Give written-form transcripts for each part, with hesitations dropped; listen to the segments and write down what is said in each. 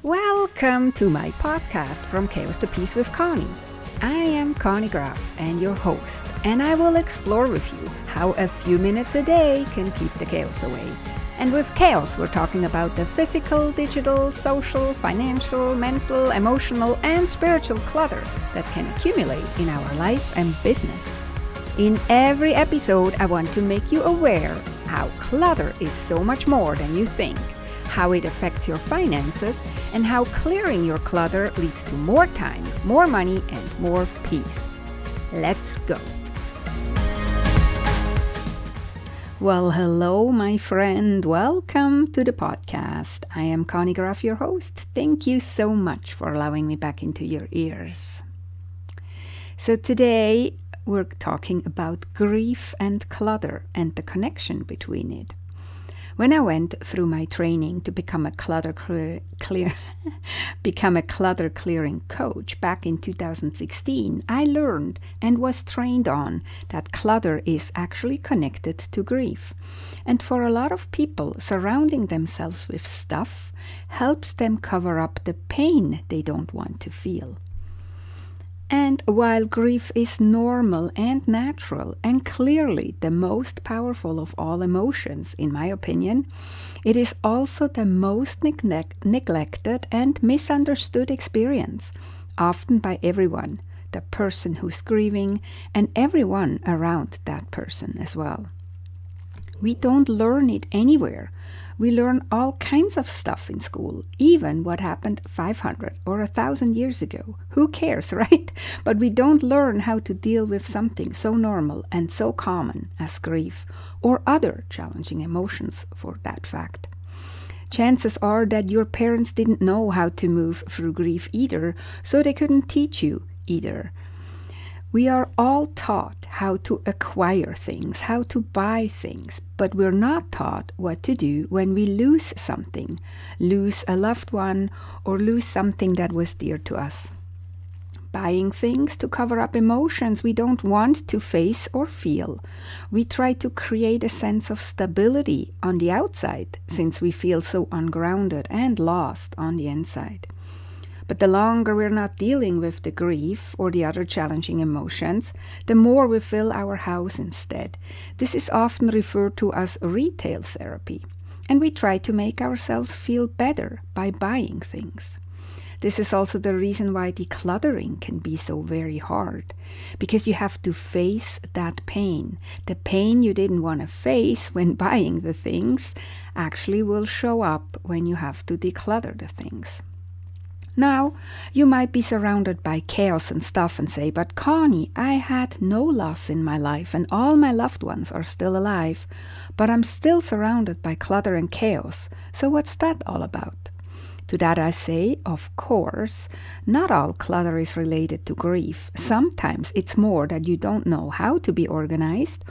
Welcome to my podcast From Chaos to Peace with Conny. I am Conny Graf and your host, and I will explore with you how a few minutes a day can keep the chaos away. And with chaos, we're talking about the physical, digital, social, financial, mental, emotional, and spiritual clutter that can accumulate in our life and business. In every episode, I want to make you aware how clutter is so much more than you think, how it affects your finances, and how clearing your clutter leads to more time, more money, and more peace. Let's go. Well, hello, my friend. Welcome to the podcast. I am Conny Graf, your host. Thank you so much for allowing me back into your ears. So today we're talking about grief and clutter and the connection between it. When I went through my training to become a clutter clearing coach back in 2016, I learned and was trained on that clutter is actually connected to grief. And for a lot of people, surrounding themselves with stuff helps them cover up the pain they don't want to feel. And while grief is normal and natural and clearly the most powerful of all emotions, in my opinion, it is also the most neglected and misunderstood experience, often by everyone, the person who's grieving, and everyone around that person as well. We don't learn it anywhere. We learn all kinds of stuff in school, even what happened 500 or 1,000 years ago. Who cares, right? But we don't learn how to deal with something so normal and so common as grief, or other challenging emotions for that fact. Chances are that your parents didn't know how to move through grief either, so they couldn't teach you either. We are all taught how to acquire things, how to buy things, but we're not taught what to do when we lose something, lose a loved one, or lose something that was dear to us. Buying things to cover up emotions we don't want to face or feel. We try to create a sense of stability on the outside, since we feel so ungrounded and lost on the inside. But the longer we're not dealing with the grief or the other challenging emotions, the more we fill our house instead. This is often referred to as retail therapy, and we try to make ourselves feel better by buying things. This is also the reason why decluttering can be so very hard, because you have to face that pain. The pain you didn't want to face when buying the things actually will show up when you have to declutter the things. Now, you might be surrounded by chaos and stuff and say, but Conny, I had no loss in my life and all my loved ones are still alive, but I'm still surrounded by clutter and chaos. So what's that all about? To that I say, of course, not all clutter is related to grief. Sometimes it's more that you don't know how to be organized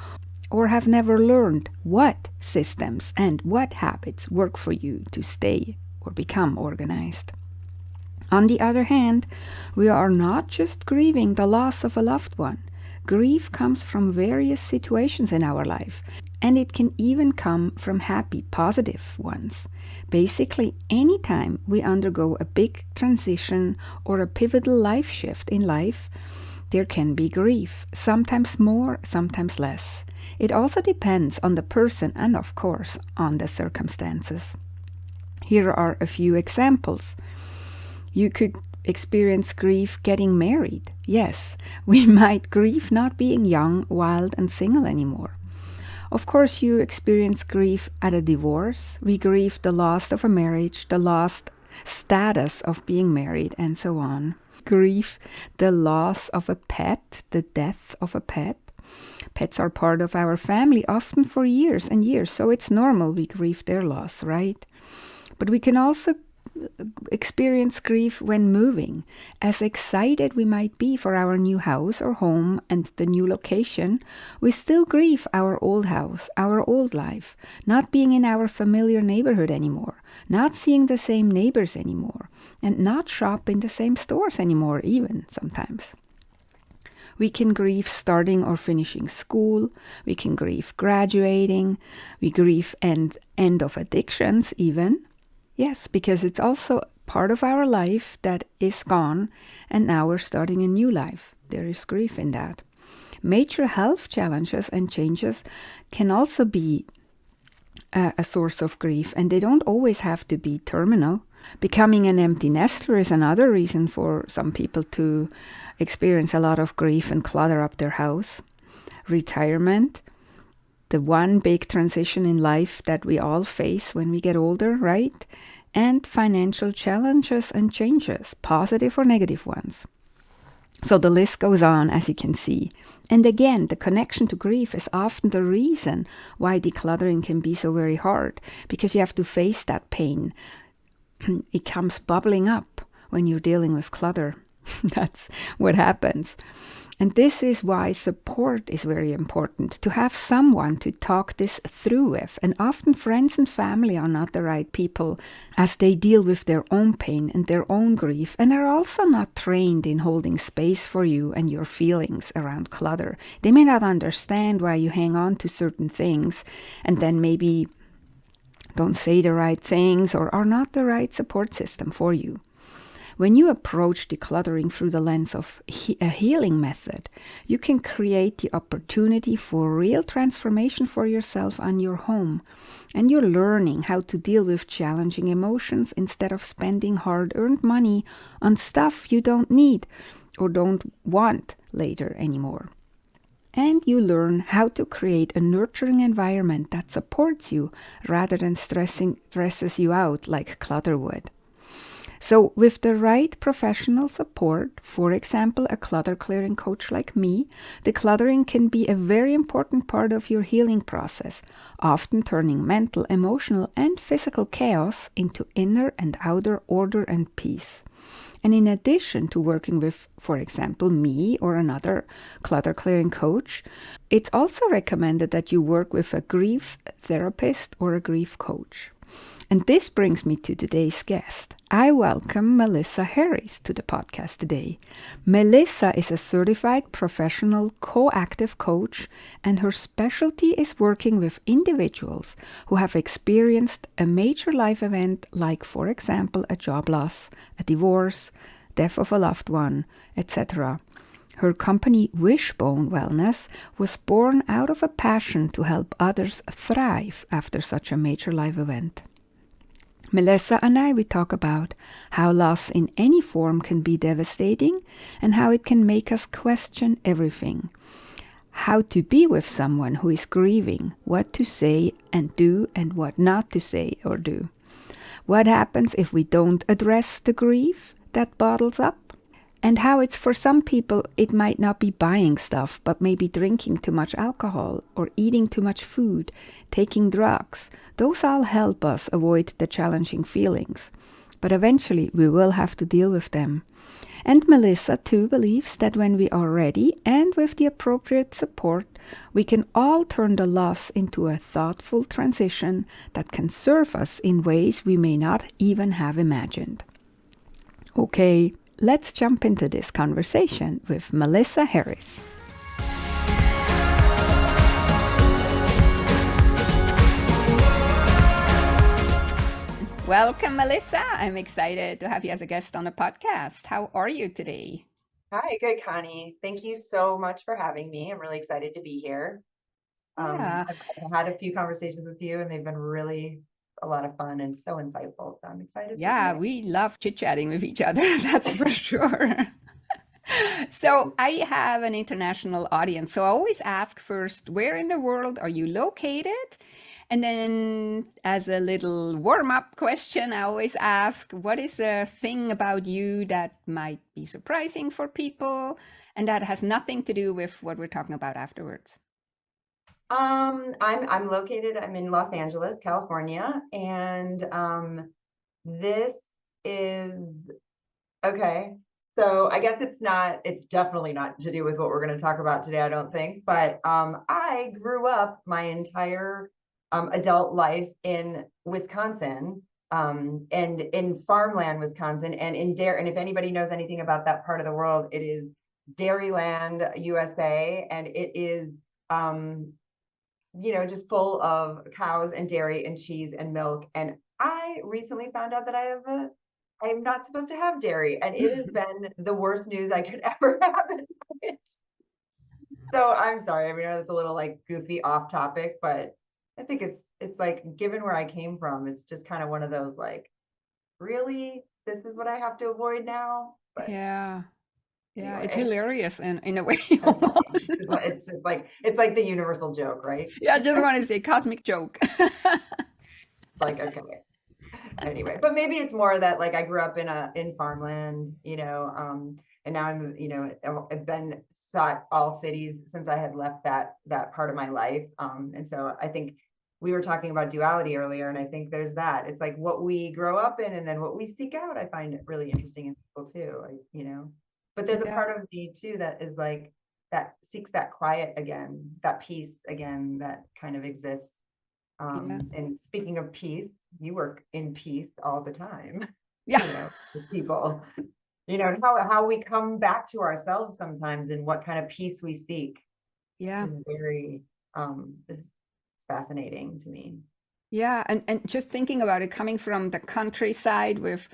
or have never learned what systems and what habits work for you to stay or become organized. On the other hand, we are not just grieving the loss of a loved one. Grief comes from various situations in our life, and it can even come from happy, positive ones. Basically, anytime we undergo a big transition or a pivotal life shift in life, there can be grief, sometimes more, sometimes less. It also depends on the person and, of course, on the circumstances. Here are a few examples. You could experience grief getting married. Yes, we might grieve not being young, wild, and single anymore. Of course, you experience grief at a divorce. We grieve the loss of a marriage, the lost status of being married, and so on. Grief the loss of a pet, the death of a pet. Pets are part of our family, often for years and years, so it's normal we grieve their loss, right? But we can also experience grief when moving. As excited we might be for our new house or home and the new location, we still grieve our old house, our old life, not being in our familiar neighborhood anymore, not seeing the same neighbors anymore, and not shop in the same stores anymore even sometimes. We can grieve starting or finishing school. We can grieve graduating. We grieve end of addictions even. Yes, because it's also part of our life that is gone, and now we're starting a new life. There is grief in that. Major health challenges and changes can also be a source of grief, and they don't always have to be terminal. Becoming an empty nester is another reason for some people to experience a lot of grief and clutter up their house. Retirement, the one big transition in life that we all face when we get older, right? And financial challenges and changes, positive or negative ones. So the list goes on, as you can see. And again, the connection to grief is often the reason why decluttering can be so very hard, because you have to face that pain. It comes bubbling up when you're dealing with clutter. That's what happens. And this is why support is very important, to have someone to talk this through with. And often friends and family are not the right people, as they deal with their own pain and their own grief, and are also not trained in holding space for you and your feelings around clutter. They may not understand why you hang on to certain things and then maybe don't say the right things or are not the right support system for you. When you approach decluttering through the lens of a healing method, you can create the opportunity for real transformation for yourself and your home. And you're learning how to deal with challenging emotions instead of spending hard-earned money on stuff you don't need or don't want later anymore. And you learn how to create a nurturing environment that supports you rather than stresses you out like clutter would. So with the right professional support, for example, a clutter clearing coach like me, decluttering can be a very important part of your healing process, often turning mental, emotional, and physical chaos into inner and outer order and peace. And in addition to working with, for example, me or another clutter clearing coach, it's also recommended that you work with a grief therapist or a grief coach. And this brings me to today's guest. I welcome Melissa Harris to the podcast today. Melissa is a certified professional co-active coach, and her specialty is working with individuals who have experienced a major life event like, for example, a job loss, a divorce, death of a loved one, etc. Her company Wishbone Wellness was born out of a passion to help others thrive after such a major life event. Melissa and we talk about how loss in any form can be devastating and how it can make us question everything. How to be with someone who is grieving, what to say and do and what not to say or do. What happens if we don't address the grief that bottles up? And how it's for some people, it might not be buying stuff, but maybe drinking too much alcohol or eating too much food, taking drugs. Those all help us avoid the challenging feelings. But eventually we will have to deal with them. And Melissa too believes that when we are ready and with the appropriate support, we can all turn the loss into a thoughtful transition that can serve us in ways we may not even have imagined. Okay. Let's jump into this conversation with Melissa Harris. Welcome, Melissa. I'm excited to have you as a guest on the podcast. How are you today? Hi, good, Connie. Thank you so much for having me. I'm really excited to be here. Yeah. I've had a few conversations with you, and they've been really a lot of fun and so insightful. So I'm excited for Yeah, today. we love chit-chatting with each other, that's for sure. So I have an international audience, so I always ask first, where in the world are you located? And then as a little warm-up question, I always ask, what is a thing about you that might be surprising for people? And that has nothing to do with what we're talking about afterwards. I'm in Los Angeles, California, and this is okay. So I guess it's definitely not to do with what we're going to talk about today, I don't think. But I grew up my entire adult life in Wisconsin, and in farmland, Wisconsin, and in dairy. And if anybody knows anything about that part of the world, it is Dairyland, USA, and it is just full of cows and dairy and cheese and milk. And I recently found out that I have a I'm not supposed to have dairy, and it has been the worst news I could ever have in life. So I'm sorry. I mean, it's a little like goofy off topic, but I think it's like, given where I came from, it's just kind of one of those like, really, this is what I have to avoid now. But Yeah. Yeah, it's anyway, hilarious in a way that's fine. almost. It's like the universal joke, right? Yeah, I just want to say cosmic joke. Like, okay. Anyway, but maybe it's more that like I grew up in farmland, and now I'm, I've been sought all cities since I had left that part of my life. And so I think we were talking about duality earlier, and I think there's that. It's like what we grow up in and then what we seek out. I find it really interesting in people too. But there's a Yeah, part of me too that is like that seeks that quiet again, that peace again, that kind of exists. yeah, And speaking of peace, you work in peace all the time, yeah, with people, and how we come back to ourselves sometimes and what kind of peace we seek yeah, is very is fascinating to me. yeah. And just thinking about it, coming from the countryside with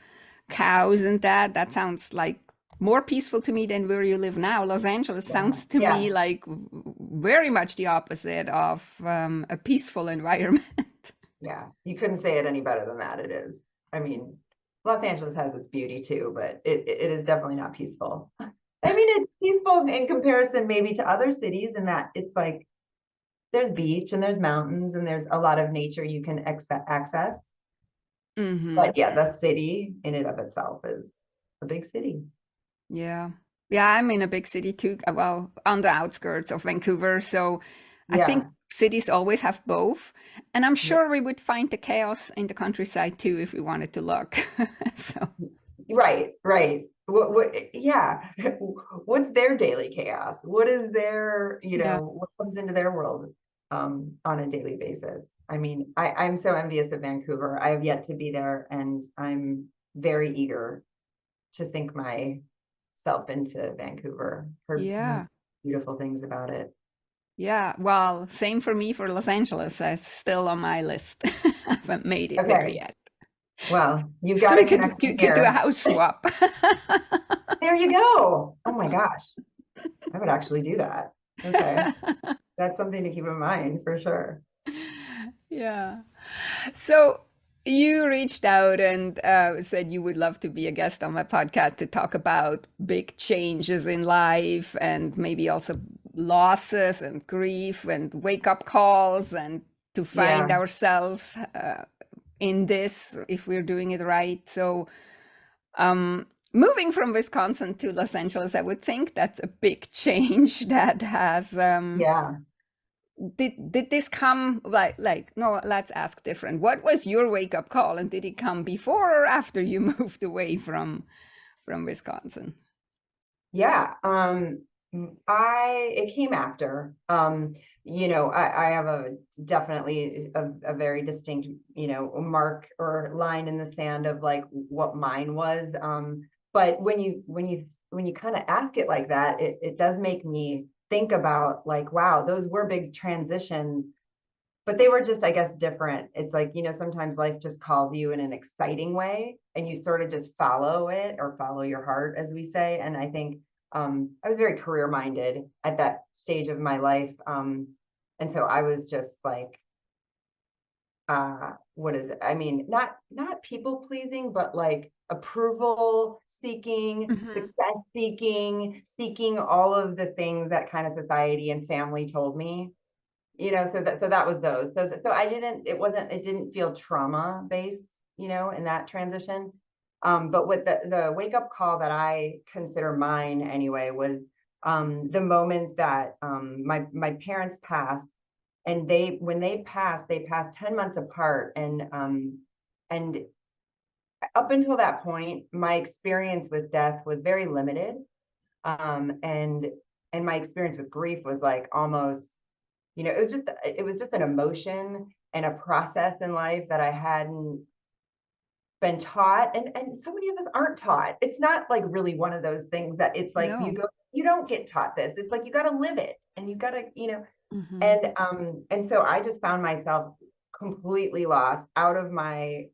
cows and that sounds like more peaceful to me than where you live now. Los Angeles Yeah. sounds to Yeah. me like very much the opposite of a peaceful environment. Yeah. You couldn't say it any better than that. It is. I mean, Los Angeles has its beauty too, but it is definitely not peaceful. I mean, it's peaceful in comparison maybe to other cities in that it's like there's beach and there's mountains and there's a lot of nature you can access. Hmm. But yeah, the city in and of itself is a big city. Yeah. Yeah, I'm in a big city too, well, on the outskirts of Vancouver. So I think Yeah. cities always have both. And I'm Yeah. sure we would find the chaos in the countryside too if we wanted to look. So, Right, right. Yeah. What's their daily chaos? What is their, yeah. what comes into their world on a daily basis? I mean, I'm so envious of Vancouver. I have yet to be there, and I'm very eager to sink myself into Vancouver. Heard Yeah. beautiful things about it. Yeah. Well, same for me for Los Angeles. It's still on my list. I haven't made it there Okay. yet. Well, you've So got we a connection could do a here. house swap. There you go. Oh my gosh. I would actually do that. Okay. That's something to keep in mind for sure. Yeah. So you reached out and said you would love to be a guest on my podcast to talk about big changes in life and maybe also losses and grief and wake up calls and to find Yeah. ourselves in this if we're doing it right. So moving from Wisconsin to Los Angeles, I would think that's a big change that has Yeah. did this come like no, let's ask different. What was your wake up call, and did it come before or after you moved away from Wisconsin? Yeah. It came after. I have definitely a very distinct, mark or line in the sand of like what mine was. But when you kind of ask it like that, it does make me think about like, wow, those were big transitions, but they were just, I guess, different. It's like, sometimes life just calls you in an exciting way and you sort of just follow it or follow your heart, as we say. And I think I was very career minded at that stage of my life. And so I was just like, what is it? I mean, not people pleasing, but like approval seeking, Hmm. success seeking all of the things that kind of society and family told me, so that was those. So it didn't feel trauma based, in that transition. But with the wake up call that I consider mine anyway was the moment that my parents passed, and when they passed 10 months apart, and up until that point my experience with death was very limited, and my experience with grief was like almost, it was just an emotion and a process in life that I hadn't been taught, and so many of us aren't taught. It's not like really one of those things that it's like No. you don't get taught this. It's like you got to live it, and you got to, Hmm. and so I just found myself completely lost out of my,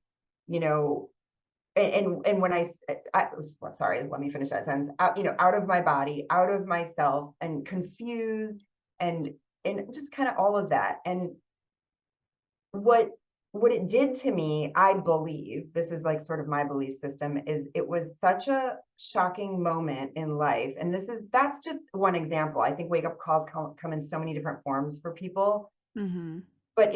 you know and when I sorry, let me finish that sentence. Out, out of my body, out of myself, and confused, and just kind of all of that. And what it did to me, I believe, this is like sort of my belief system, is it was such a shocking moment in life. And that's just one example. I think wake up calls come in so many different forms for people. Mm-hmm. But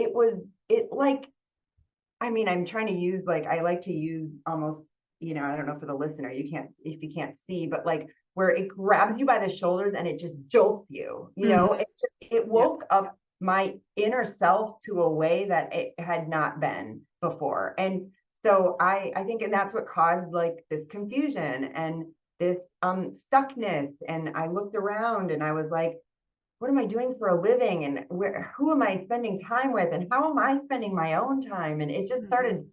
I mean, I'm trying to use, like, I like to use almost, I don't know, for the listener, if you can't see, but like where it grabs you by the shoulders and it just jolts you, Mm-hmm. it woke up my inner self to a way that it had not been before. And so I think, and that's what caused like this confusion and this stuckness. And I looked around and I was like, what am I doing for a living? And who am I spending time with? And how am I spending my own time? And it just started.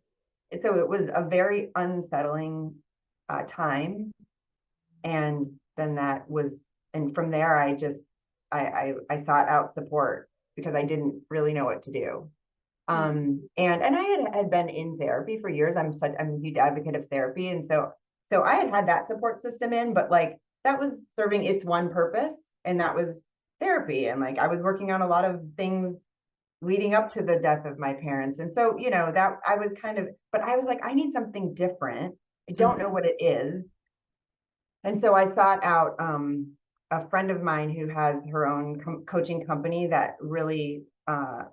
So it was a very unsettling time. And then and from there, I sought out support because I didn't really know what to do. Yeah. And I had been in therapy for years. I'm a huge advocate of therapy. And so I had that support system but like that was serving its one purpose, and that was therapy. And like I was working on a lot of things leading up to the death of my parents. And so, that I was but I was like, I need something different. I don't know what it is. And so I sought out a friend of mine who has her own coaching company that really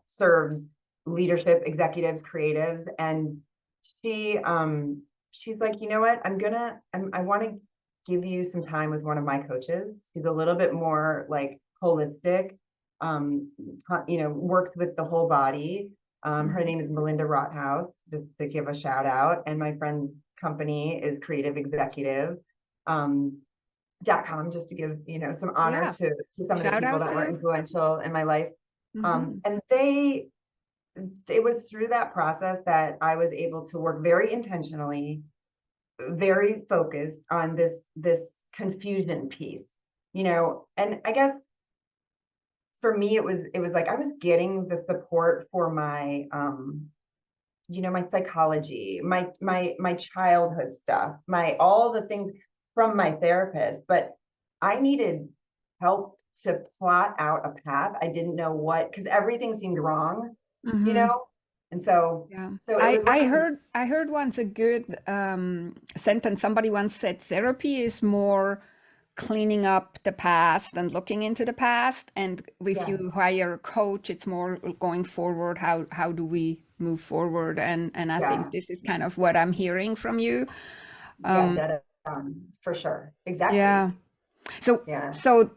serves leadership, executives, creatives. And she's like, you know what, I want to give you some time with one of my coaches. She's a little bit more like holistic, works with the whole body. Her name is Melinda Rothaus, just to give a shout out. And my friend's company is Creative Executive. .com, just to give some honor Yeah. to some of the Shout people out that were to. influential in my life. Mm-hmm. And it was through that process that I was able to work very intentionally, very focused on this confusion piece, and I guess for me it was like I was getting the support for my my psychology, my childhood stuff, all the things from my therapist, but I needed help to plot out a path. I didn't know because everything seemed wrong, you Mm-hmm. know? And so Yeah. it was one of the, I heard once a good sentence. Somebody once said therapy is more cleaning up the past and looking into the past. And if yeah, you hire a coach, it's more going forward. How do we move forward? And I think yeah, this is kind of what I'm hearing from you. yeah, dead on, for sure. Exactly. Yeah. So Yeah. so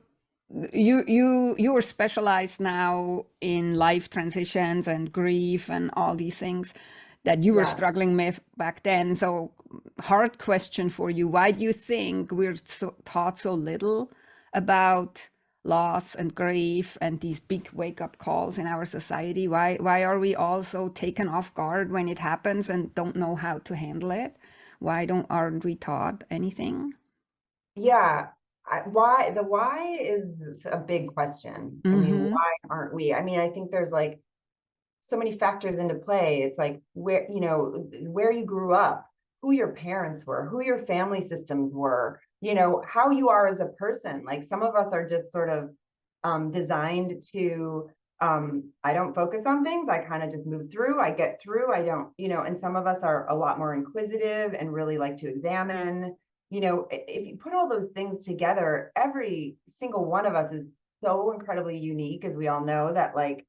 you are specialized now in life transitions and grief and all these things that you were Yeah. struggling with back then. So hard question for you. Why do you think we're taught so little about loss and grief and these big wake-up calls in our society? Why are we all so taken off guard when it happens and don't know how to handle it? Aren't we taught anything? Yeah. The why is a big question. I mean, Mm-hmm. why aren't we? I mean, I think there's like so many factors into play. It's like where you grew up, who your parents were, who your family systems were, how you are as a person. Like some of us are just sort of designed to I don't focus on things. I kind of just move through. I get through. I don't, and some of us are a lot more inquisitive and really like to examine. If you put all those things together, every single one of us is so incredibly unique, as we all know, that like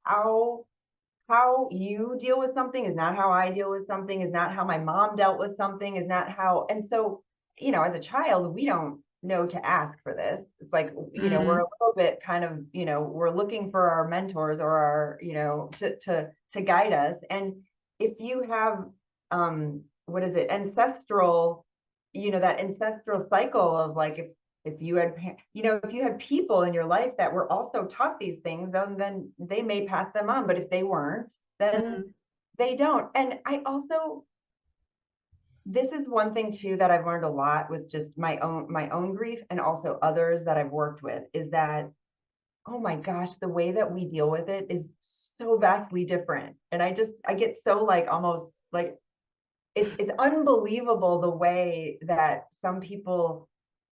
how you deal with something is not how I deal with something, is not how my mom dealt with something, is not how. And so, as a child, we don't know to ask for this. It's like, we're a little bit kind of, we're looking for our mentors or our, to guide us. And if you have, what is it, ancestral, that ancestral cycle of like, if you had if you had people in your life that were also taught these things, then they may pass them on, but if they weren't, then Mm-hmm. they don't. And I also, this is one thing too that I've learned a lot with just my own grief, and also others that I've worked with, is that, oh my gosh, the way that we deal with it is so vastly different. And I get so like almost like it's unbelievable the way that some people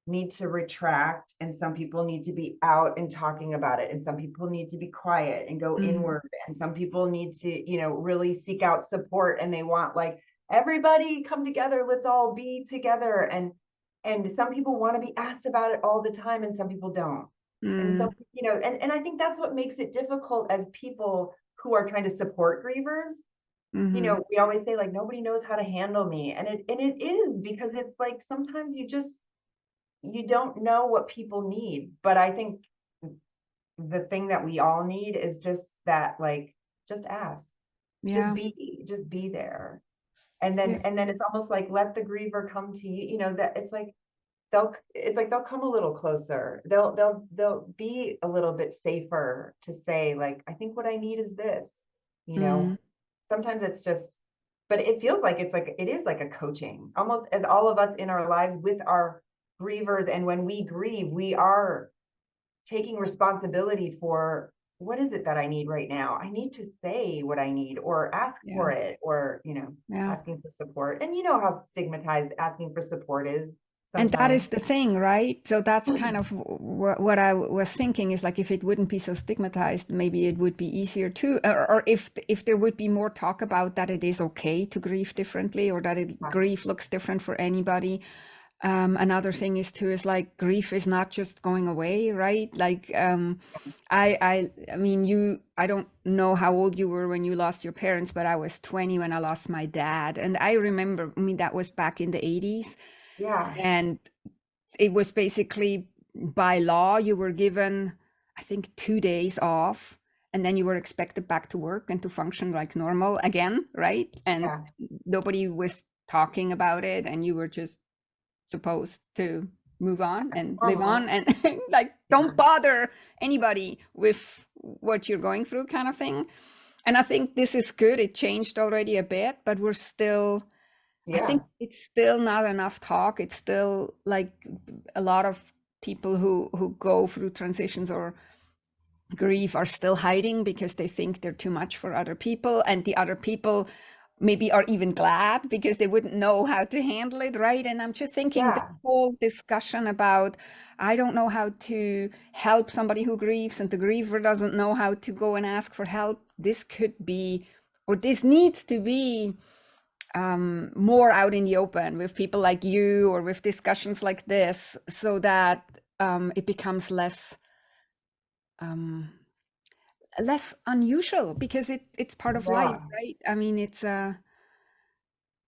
need to retract and some people need to be out and talking about it and some people need to be quiet and go Mm, inward and some people need to, really seek out support and they want like everybody come together, let's all be together. And some people want to be asked about it all the time and some people don't. And mm, so, and I think that's what makes it difficult as people who are trying to support grievers. mm-hmm. We always say like nobody knows how to handle me. And it is because it's like sometimes you don't know what people need. But I think the thing that we all need is just that, like, just ask, Yeah. just be there. Yeah. And then it's almost like let the griever come to you, that they'll come a little closer. They'll be a little bit safer to say, like, I think what I need is this, you Mm, know. Sometimes it's just, but it feels like it is like a coaching, almost as all of us in our lives with our grievers. And when we grieve, we are taking responsibility for what is it that I need right now? I need to say what I need or ask yeah. for it or, Yeah. asking for support. And you know how stigmatized asking for support is And that sometimes. is the thing, right? So that's kind of what I was thinking is like if it wouldn't be so stigmatized, maybe it would be easier too. Or if there would be more talk about that it is okay to grieve differently or that grief looks different for anybody. Another thing is too is like grief is not just going away, right? Like I mean I don't know how old you were when you lost your parents, but I was 20 when I lost my dad, and I remember, I mean, that was back in the 80s. Yeah, And it was basically by law, you were given, I think, 2 days off, and then you were expected back to work and to function like normal again, right? And yeah, nobody was talking about it, and you were just supposed to move on and live on normal. and like Yeah, don't bother anybody with what you're going through, kind of thing. And I think this is good. It changed already a bit, but we're still, I think yeah, it's still not enough talk. It's still like a lot of people who go through transitions or grief are still hiding because they think they're too much for other people, and the other people maybe are even glad because they wouldn't know how to handle it, right? And I'm just thinking the yeah, whole discussion about I don't know how to help somebody who grieves and the griever doesn't know how to go and ask for help. This could be, or this needs to be more out in the open with people like you or with discussions like this so that it becomes um, less unusual because it's part of life, yeah. right? I mean, it's yeah,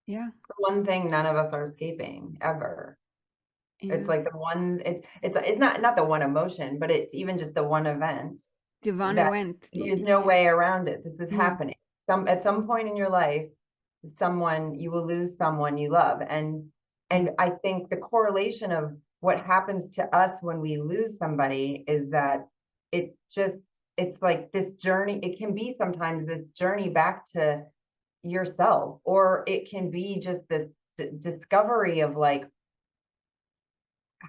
The one thing none of us are escaping ever. It's yeah. like the one, it's not the one emotion, but it's even just the one event The one that event, there's no way around it. This is yeah, happening. At some point in your life, you will lose someone you love. yeah, And I think the correlation of what happens to us when we lose somebody is that it just it's like this journey. It can be sometimes this journey back to yourself, or it can be just this discovery of like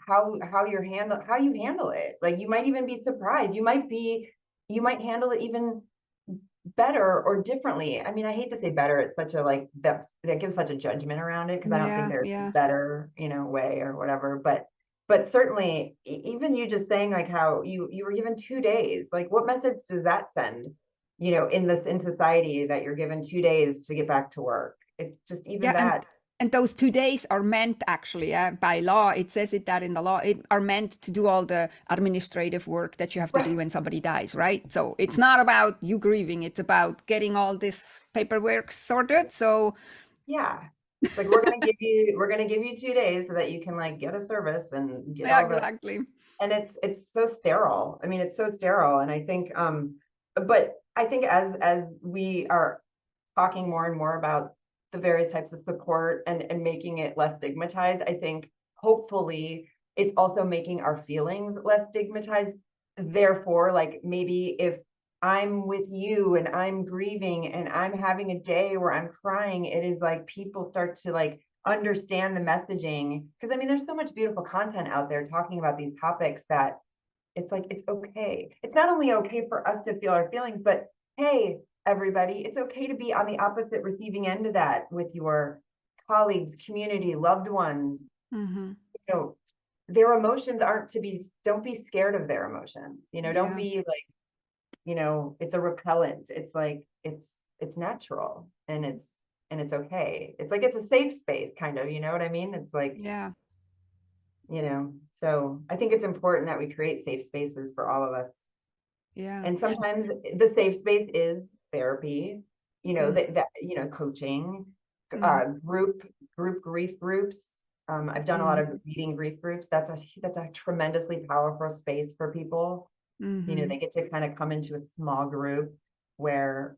how you handle it. Like you might even be surprised. You might handle it even better or differently. I mean, I hate to say better. It's such a like that gives such a judgment around it because I don't think yeah, there's a yeah, better, way or whatever. But certainly even you just saying like how you were given 2 days, like what message does that send, in society that you're given 2 days to get back to work? It's just even yeah. that. And those 2 days are meant actually by law. It says it that in the law, it are meant to do all the administrative work that you have to do Right. when somebody dies, right? So it's not about you grieving, it's about getting all this paperwork sorted. So Yeah. It's like we're gonna give you 2 days so that you can like get a service and get yeah, all the exactly. and it's so sterile. I mean, it's so sterile. And I think but I think as we are talking more and more about the various types of support and making it less stigmatized, I think hopefully it's also making our feelings less stigmatized. Therefore, like maybe if I'm with you and I'm grieving and I'm having a day where I'm crying, it is like people start to like understand the messaging. Because I mean, there's so much beautiful content out there talking about these topics that it's like it's okay. It's not only okay for us to feel our feelings, but hey, everybody, it's okay to be on the opposite receiving end of that with your colleagues, community, loved ones, Mm-hmm. you know, their emotions aren't to be, don't be scared of their emotions, you know, don't Yeah. be like, you know, it's a repellent. It's like, it's natural and it's okay. It's like, it's a safe space kind of, you know what I mean? It's like, Yeah. you know, so I think it's important that we create safe spaces for all of us. Yeah. And sometimes the safe space is therapy, you know, Mm, that you know, coaching, mm, group grief groups. I've done a lot mm, of reading grief groups. That's a tremendously powerful space for people. You know, mm-hmm. they get to kind of come into a small group where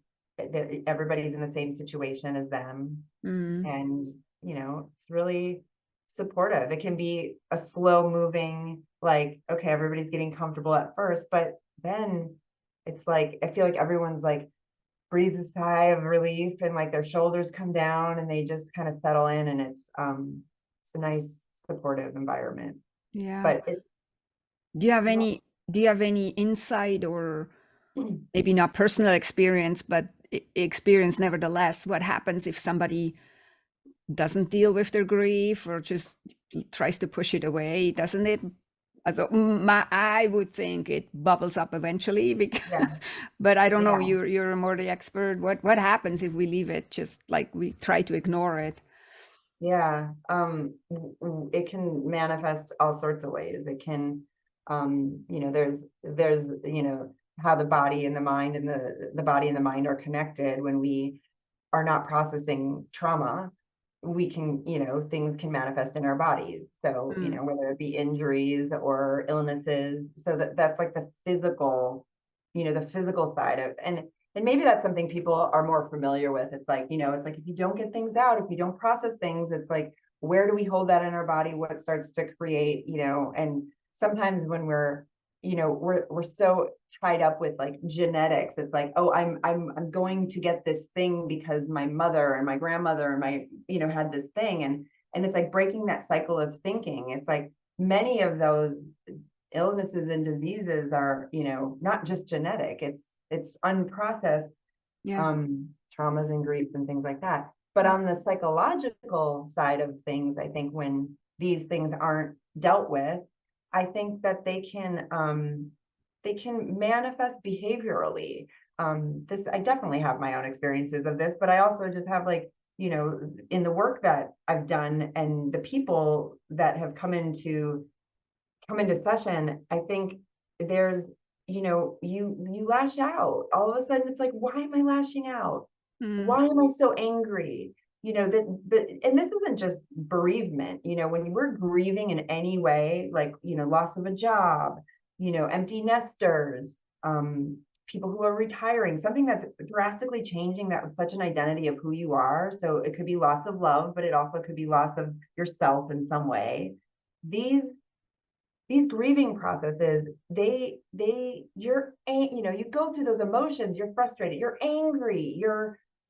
everybody's in the same situation as them. Mm, And, you know, it's really supportive. It can be a slow moving, like, okay, everybody's getting comfortable at first, but then it's like, I feel like everyone's like breathes a sigh of relief and like their shoulders come down and they just kind of settle in, and it's a nice supportive environment. yeah. But it, Do you have you any do you have any insight or know, maybe not personal experience, but experience nevertheless, what happens if somebody doesn't deal with their grief or just tries to push it away? Doesn't it? Also, I would think it bubbles up eventually, because, yeah, but I don't know. yeah. You're more the expert. What happens if we leave it just like we try to ignore it? Yeah, it can manifest all sorts of ways. It can, you know, there's, you know, how the body and the mind and the body and the mind are connected. When we are not processing trauma, we can, you know, things can manifest in our bodies. So, you Mm, know, whether it be injuries or illnesses. So that's like the physical, you know, the physical side of, and maybe that's something people are more familiar with. It's like, you know, it's like if you don't get things out, if you don't process things, it's like, where do we hold that in our body? What starts to create, you know, and sometimes when we're, you know, we're so tied up with like genetics. It's like, oh, I'm going to get this thing because my mother and my grandmother and my, you know, had this thing. And it's like breaking that cycle of thinking. It's like many of those illnesses and diseases are, you know, not just genetic. It's unprocessed yeah. traumas and griefs and things like that. But on the psychological side of things, I think when these things aren't dealt with, I think that they can manifest behaviorally. This, I definitely have my own experiences of this, but I also just have like, you know, in the work that I've done and the people that have come into session, I think there's, you know, you lash out. All of a sudden it's like, why am I lashing out? Mm, Why am I so angry? You know, and this isn't just bereavement, you know, when we're grieving in any way, like, you know, loss of a job, you know, empty nesters, people who are retiring, something that's drastically changing that was such an identity of who you are. So it could be loss of love, but it also could be loss of yourself in some way. These these grieving processes, you know, you go through those emotions. You're frustrated, you're angry,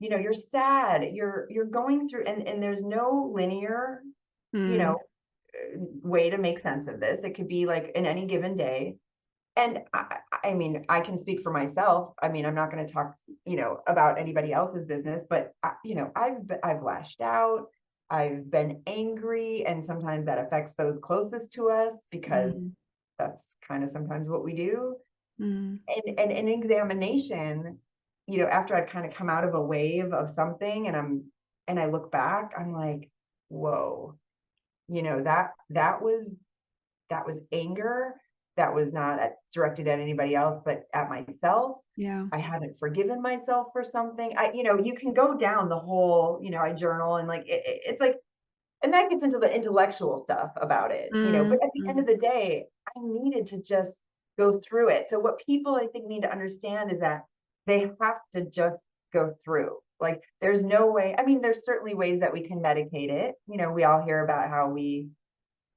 you know, you're sad, you're going through, and there's no linear, you mm, know, way to make sense of this. It could be like in any given day. And I mean, I can speak for myself. I mean, I'm not going to talk, you know, about anybody else's business, but you know, I've lashed out. I've been angry, and sometimes that affects those closest to us because mm, that's kind of sometimes what we do. mm, And an examination, you know, after I've kind of come out of a wave of something and I look back, I'm like, whoa, you know, that was anger. That was not directed at anybody else, but at myself. yeah. I hadn't forgiven myself for something. You know, you can go down the whole, you know, I journal and like, it's like, and that gets into the intellectual stuff about it, you know, but Mm, at the end mm, of the day, I needed to just go through it. So what people I think need to understand is that they have to just go through. Like there's no way, I mean, there's certainly ways that we can medicate it. You know, we all hear about how we,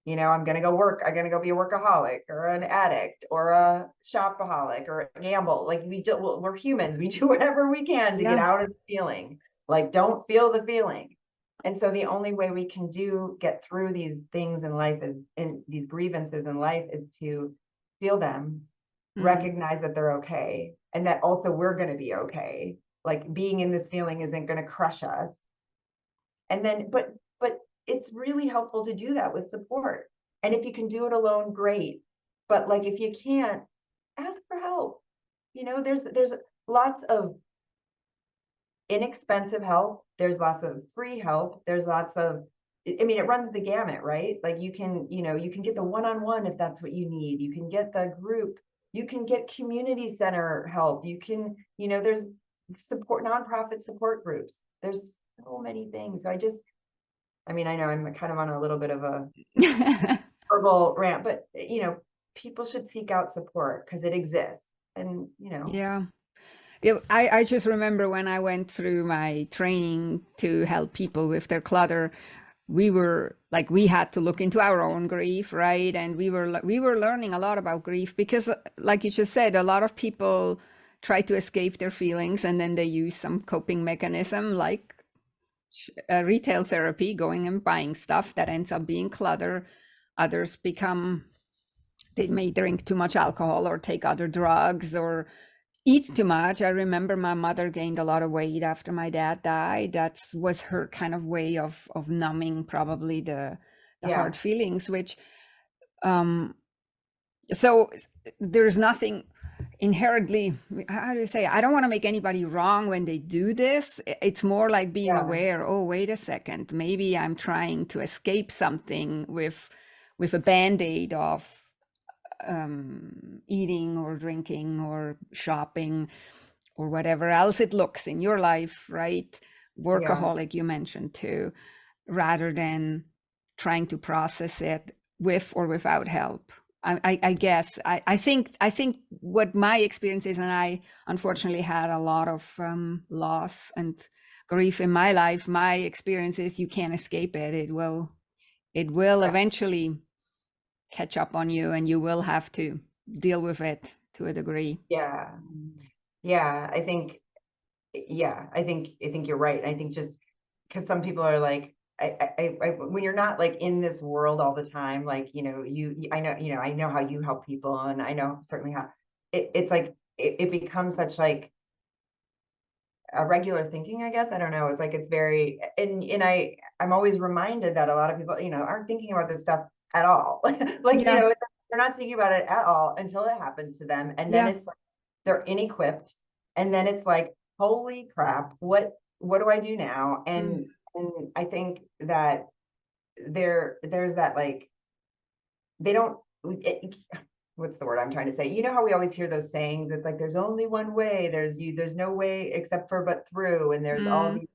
you know, I'm going to go work. I'm going to go be a workaholic or an addict or a shopaholic or a gamble. Like we're humans. We do whatever we can to get yeah. out of the feeling. Like don't feel the feeling. And so the only way we can get through these things in life is in these grievances in life is to feel them, Mm, recognize that they're okay, and that also we're going to be okay. Like being in this feeling isn't going to crush us. And then, but it's really helpful to do that with support. And if you can do it alone, great. But like, if you can't, ask for help. There's lots of inexpensive help. There's lots of free help. There's lots of, I mean, it runs the gamut, right? Like you can get the one-on-one if that's what you need. You can get the group. You can get community center help. You can, there's support, nonprofit support groups. There's so many things. I mean, I know I'm kind of on a little bit of a verbal rant, but people should seek out support because it exists. And Yeah. Yeah, I just remember when I went through my training to help people with their clutter, we had to look into our own grief, right? And we were learning a lot about grief because, like you just said, a lot of people try to escape their feelings and then they use some coping mechanism like retail therapy, going and buying stuff that ends up being clutter. Others they may drink too much alcohol or take other drugs or eat too much. I remember my mother gained a lot of weight after my dad died. That was her kind of way of numbing probably the hard feelings, which so there's nothing inherently, how do you say, I don't want to make anybody wrong when they do this. It's more like being aware, oh, wait a second, maybe I'm trying to escape something with a band-aid of eating or drinking or shopping or whatever else it looks in your life, right? Workaholic, you mentioned too, rather than trying to process it with or without help. I guess I think what my experience is, and I unfortunately had a lot of loss and grief in my life. My experience is you can't escape it. It will eventually catch up on you, and you will have to deal with it to a degree. Yeah. I think you're right. I think just because some people are like, when you're not like in this world all the time, like, I know how you help people, and I know certainly how it's like, it becomes such like a regular thinking, I guess. I don't know. It's like, it's very, and I'm always reminded that a lot of people, aren't thinking about this stuff at all. Like, they're not thinking about it at all until it happens to them. And then it's like, they're inequipped. And then it's like, holy crap, what do I do now? And I think that there's that, like, they don't, what's the word I'm trying to say? You know how we always hear those sayings? It's like, there's only one way. There's no way except for but through. And there's all these,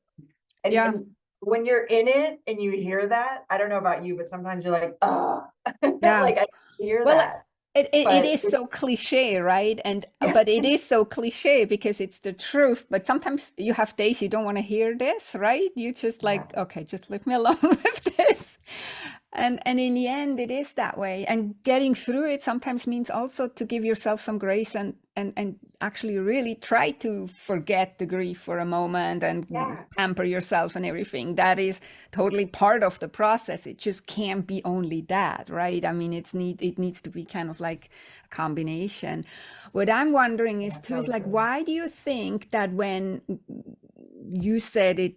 and when you're in it and you hear that, I don't know about you, but sometimes you're like, oh, like I hear that. It is so cliche, right? And but it is so cliche because it's the truth. But sometimes you have days you don't want to hear this, right? You just like, okay, just leave me alone with this. And in the end, it is that way. And getting through it sometimes means also to give yourself some grace and actually really try to forget the grief for a moment and pamper yourself and everything. That is totally part of the process. It just can't be only that, right? I mean, it needs to be kind of like a combination. What I'm wondering is too, is like, why do you think that when you said it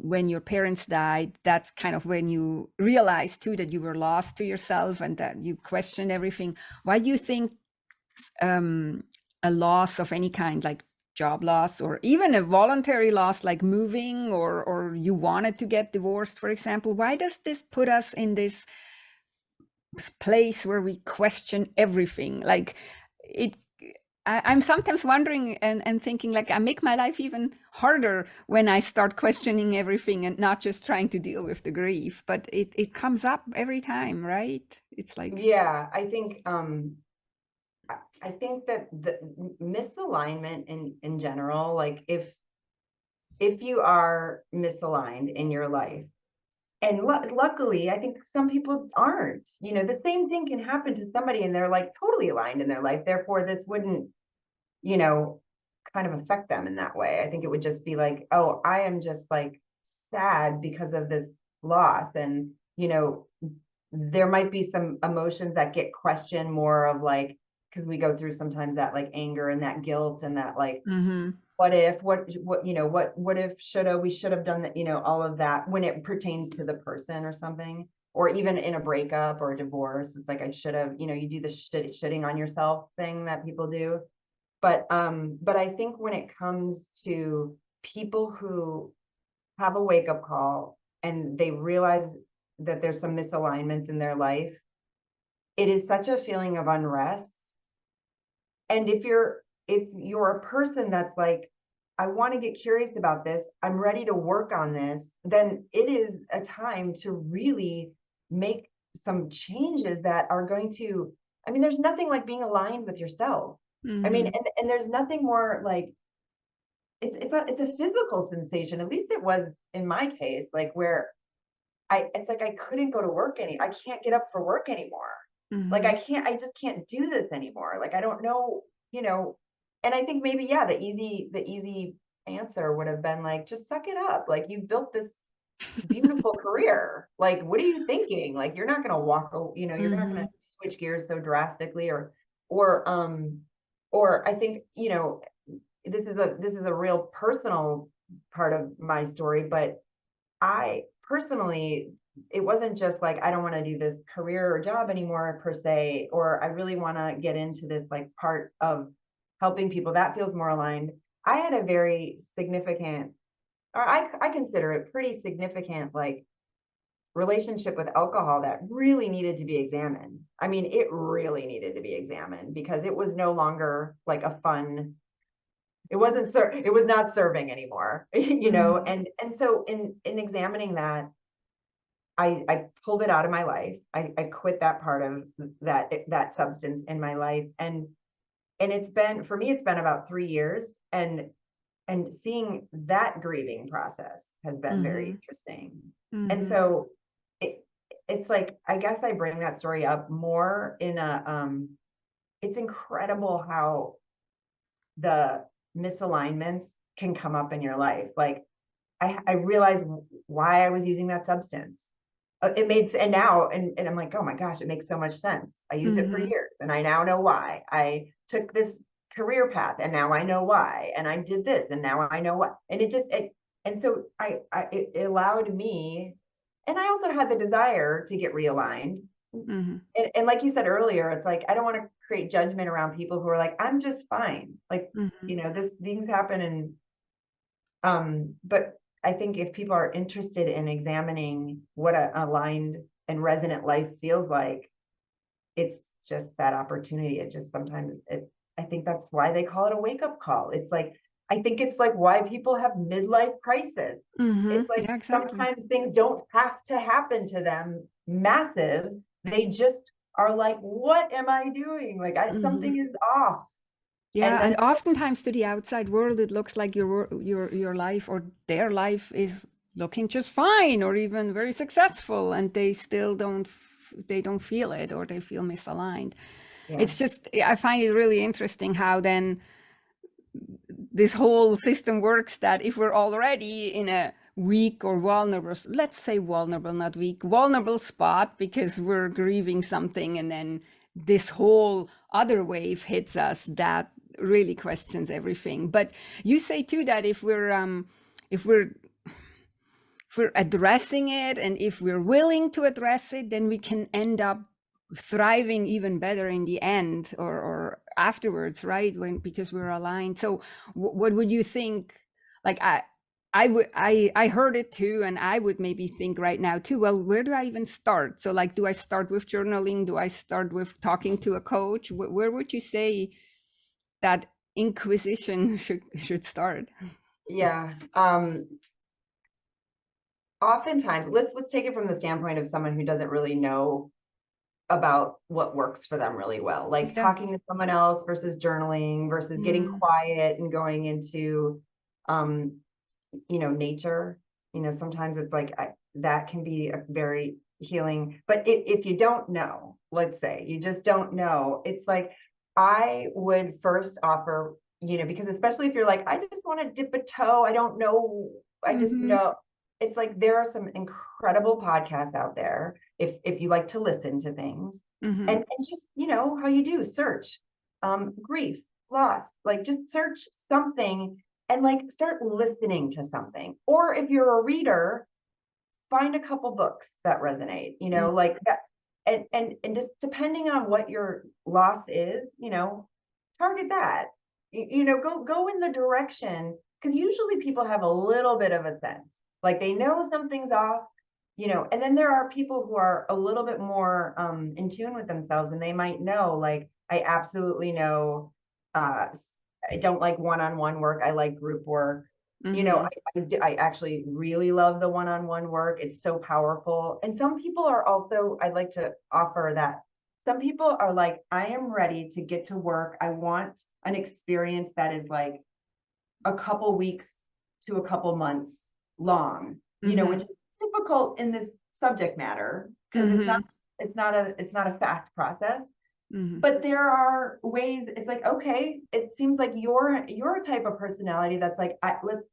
when your parents died, that's kind of when you realized too that you were lost to yourself and that you questioned everything. Why do you think a loss of any kind, like job loss or even a voluntary loss like moving or you wanted to get divorced, for example, why does this put us in this place where we question everything? Like I'm sometimes wondering and thinking, like, I make my life even harder when I start questioning everything and not just trying to deal with the grief, but it comes up every time, right? It's like, I think that the misalignment in general, like if you are misaligned in your life, and luckily, I think some people aren't, the same thing can happen to somebody and they're like totally aligned in their life. Therefore, this wouldn't, kind of affect them in that way. I think it would just be like, oh, I am just like sad because of this loss. And, there might be some emotions that get questioned more of like, because we go through sometimes that like anger and that guilt and that like what if, what if, we should have done that, all of that when it pertains to the person or something, or even in a breakup or a divorce. It's like, I should have, you do the shitting on yourself thing that people do. But I think when it comes to people who have a wake-up call and they realize that there's some misalignments in their life, it is such a feeling of unrest. And if you're a person that's like, I want to get curious about this, I'm ready to work on this, then it is a time to really make some changes that are going to, I mean, there's nothing like being aligned with yourself. I mean, and there's nothing more like, it's a physical sensation. At least it was in my case, like where it's like I couldn't go to work I can't get up for work anymore. Like I just can't do this anymore. Like I don't know, and I think maybe, yeah, the easy answer would have been like, just suck it up. Like you built this beautiful career. Like, what are you thinking? Like, you're not going to you're not going to switch gears so drastically, or I think, this is a real personal part of my story, but I personally, it wasn't just like, I don't want to do this career or job anymore per se, or I really want to get into this like part of helping people. That feels more aligned. I had a very significant, or I consider it pretty significant, like relationship with alcohol that really needed to be examined. I mean, it really needed to be examined because it was no longer like a fun, it was not serving anymore, and so in examining that, I pulled it out of my life. I quit that part of that substance in my life. And it's been, for me, it's been about 3 years, and seeing that grieving process has been very interesting. And so it's like, I guess I bring that story up more in it's incredible how the misalignments can come up in your life. Like I realized why I was using that substance. It made, and now, and I'm like, oh my gosh, it makes so much sense. I used it for years, and I now know why. I took this career path, and now I know why. And I did this, and now I know what. And and so it allowed me, and I also had the desire to get realigned. And like you said earlier, it's like, I don't want to create judgment around people who are like, I'm just fine. Like, things happen, and but I think if people are interested in examining what an aligned and resonant life feels like, it's just that opportunity. It just sometimes, I think that's why they call it a wake-up call. It's like, I think it's like why people have midlife crisis. It's like, Yeah, exactly. sometimes things don't have to happen to them massive. They just are like, what am I doing? Like something is off. Yeah, And and then, oftentimes to the outside world, it looks like your life or their life is looking just fine or even very successful, and they still they don't feel it, or they feel misaligned. yeah, It's just, I find it really interesting how then this whole system works, that if we're already in a weak or vulnerable, let's say vulnerable, not weak, vulnerable spot because we're grieving something, and then this whole other wave hits us that really questions everything. But you say too that if we're addressing it, and if we're willing to address it, then we can end up thriving even better in the end, or afterwards, right? Because we're aligned. So what would you think? Like I heard it too, and I would maybe think right now too, well, where do I even start? So like, do I start with journaling? Do I start with talking to a coach? Where would you say that inquisition should start? yeah. Oftentimes, let's take it from the standpoint of someone who doesn't really know about what works for them really well, like Yeah. talking to someone else versus journaling versus getting quiet and going into nature. Sometimes it's like, that can be a very healing. But if you don't know, let's say you just don't know, it's like, I would first offer, because especially if you're like, I just want to dip a toe, I don't know, I just know. It's like, there are some incredible podcasts out there if you like to listen to things, and just, how you do search grief, loss, like just search something and like start listening to something. Or if you're a reader, find a couple books that resonate, like that. And just depending on what your loss is, target that, go in the direction, because usually people have a little bit of a sense, like they know something's off, and then there are people who are a little bit more in tune with themselves, and they might know, like, I absolutely know, I don't like one-on-one work, I like group work. I actually really love the one-on-one work. It's so powerful. And some people are also, I'd like to offer that. Some people are like, I am ready to get to work. I want an experience that is like a couple weeks to a couple months long, which is difficult in this subject matter, because it's not a fast process. But there are ways, it's like, okay, it seems like you're a type of personality that's like,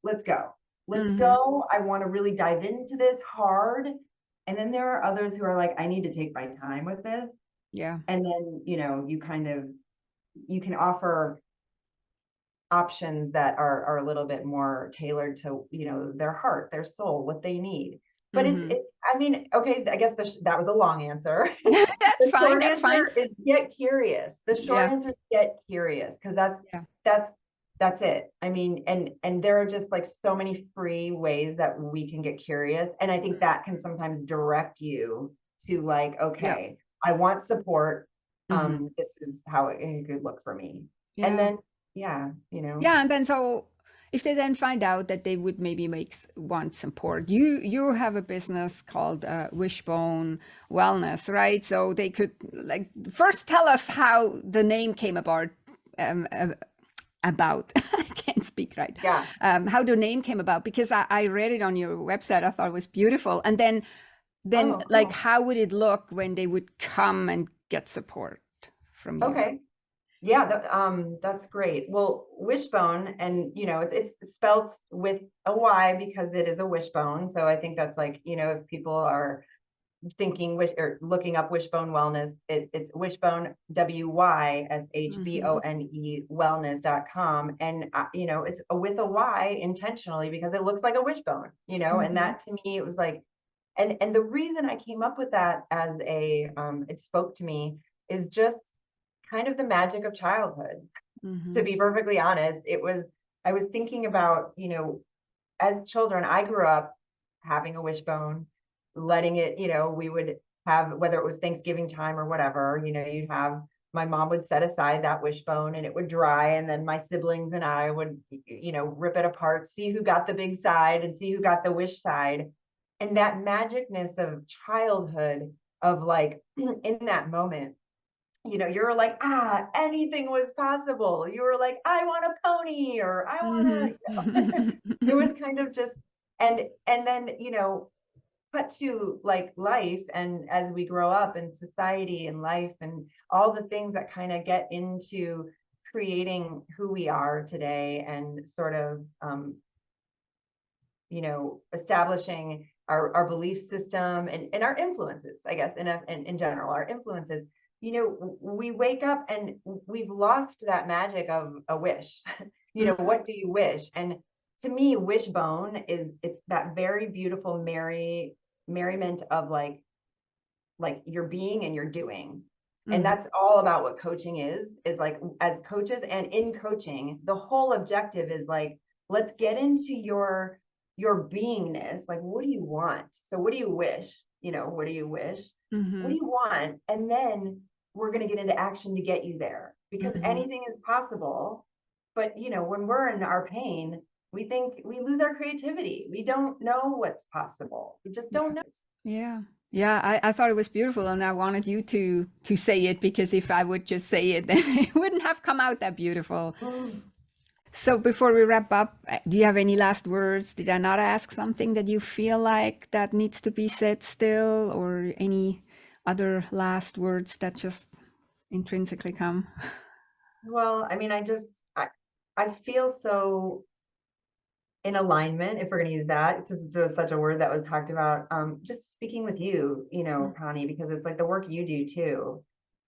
let's go. Let's go. I want to really dive into this hard. And then there are others who are like, I need to take my time with this. Yeah. And then, you can offer options that are a little bit more tailored to, their heart, their soul, what they need. But I mean, okay, I guess that was a long answer. That's fine. That's fine. Is get curious. The short answer is get curious, because that's it. I mean, and there are just like so many free ways that we can get curious. And I think that can sometimes direct you to like, okay, I want support. This is how it could look for me. And then, Yeah, and then so if they then find out that they would maybe want support, you have a business called Wishbone Wellness, right? So they could like first tell us how the name came about. I can't speak right. Yeah. How the name came about, because I read it on your website. I thought it was beautiful. And then like, how would it look when they would come and get support from you? Okay. Yeah, that's great. Well, wishbone, and it's spelled with a Y because it is a wishbone. So I think that's like, if people are thinking or looking up Wishbone Wellness, it's Wishbone, WYSHBONE wellness.com. And it's with a Y intentionally because it looks like a wishbone, and that to me, it was like, and the reason I came up with that as it spoke to me, is just kind of the magic of childhood. To be perfectly honest, I was thinking about, as children, I grew up having a wishbone, letting it, we would have, whether it was Thanksgiving time or whatever, my mom would set aside that wishbone and it would dry. And then my siblings and I would, rip it apart, see who got the big side and see who got the wish side. And that magicness of childhood, of like, in that moment, you're like, anything was possible. You were like, I want a pony, or I want to, it was kind of just, and then, cut to like life. And as we grow up in society and life and all the things that kind of get into creating who we are today, and sort of, establishing our belief system and our influences, I guess, in general, our influences, we wake up and we've lost that magic of a wish. What do you wish? And to me, wishbone it's that very beautiful merriment of like your being and your doing. And that's all about what coaching is like, as coaches and in coaching, the whole objective is like, let's get into your beingness. Like, what do you want? So what do you wish? What do you wish? What do you want? And then we're going to get into action to get you there, because anything is possible. But, when we're in our pain, we think we lose our creativity. We don't know what's possible. We just don't know. Yeah. Yeah, I thought it was beautiful, and I wanted you to say it, because if I would just say it, then it wouldn't have come out that beautiful. So before we wrap up, do you have any last words? Did I not ask something that you feel like that needs to be said still, or any other last words that just intrinsically come? Well, I mean, I feel so in alignment, if we're going to use that, since it's such a word that was talked about, just speaking with you, Connie, because it's like the work you do too.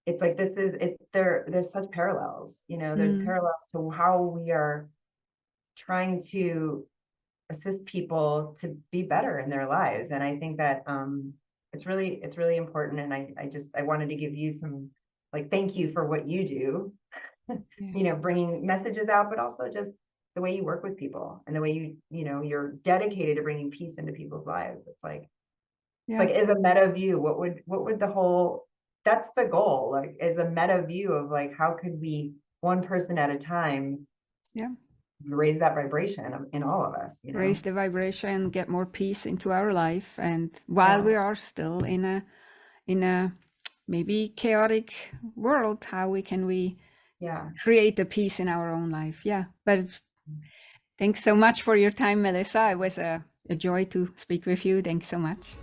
It's like, there's such parallels, there's parallels to how we are trying to assist people to be better in their lives. And I think that it's really important. And I wanted to give you some, like, thank you for what you do, bringing messages out, but also just the way you work with people and the way you're dedicated to bringing peace into people's lives. It's like, as a meta view, what would that's the goal, like, as a meta view of like, how could we, one person at a time, raise that vibration in all of us, raise the vibration, get more peace into our life. And while we are still in a maybe chaotic world, how can we create the peace in our own life? But thanks so much for your time, Melissa. It was a joy to speak with you. Thanks so much.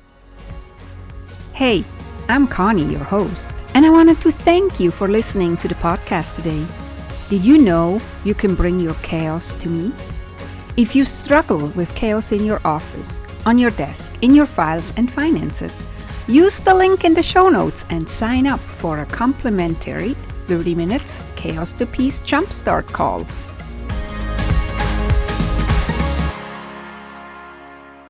Hey, I'm Conny, your host, and I wanted to thank you for listening to the podcast today. Did you know you can bring your chaos to me? If you struggle with chaos in your office, on your desk, in your files and finances, use the link in the show notes and sign up for a complimentary 30 minutes Chaos to Peace Jumpstart call.